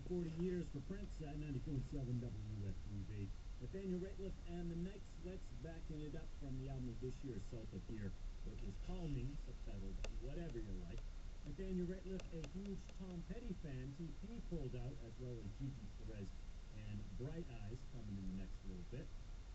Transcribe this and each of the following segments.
40 years for Prince at 90.7 WFUV. Nathaniel Rateliff and the Night Sweats backing it up from the album of this year's Salt Up Here. It was Calming, subtitled Whatever You Like. Nathaniel Rateliff, a huge Tom Petty fan, TP pulled out, as well as Gigi Perez and Bright Eyes coming in the next little bit.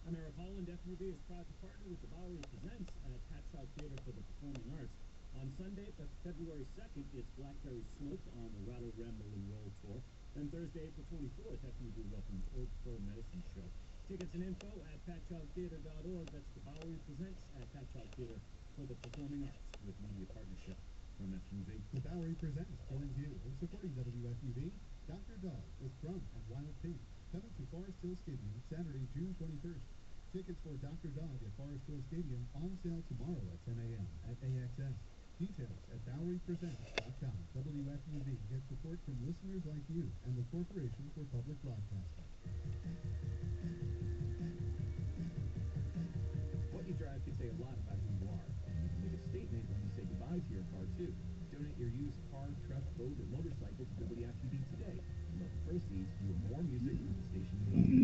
I'm Eric Holland. FUV is proud to partner with the Bowery Presents at Patchogue Theater for the Performing Arts. On Sunday, February 2nd, it's Blackberry Smoke on the Rattle, Ramble, and Roll Tour. Then Thursday, April 24th, FUV welcomes Old Crow Medicine Show. Tickets and info at patchoguetheater.org. That's the Bowery Presents at Patchogue Theater for the Performing Arts with media partnership from FUV. The Bowery Presents joins you in supporting WFUV. Dr. Dog with Drum and Wild Pink coming to Forest Hill Stadium Saturday, June 21st. Tickets for Dr. Dog at Forest Hill Stadium on sale tomorrow at 10 a.m. at AXS. Details at BoweryPresents.com. WFUV gets support from listeners like you and the Corporation for Public Broadcasting. What you drive could say a lot about who you are, and you can make a statement when you say goodbye to your car, too. Donate your used car, truck, boat, or motorcycle to WFUV today. And let the proceeds fuel more music from the station you love.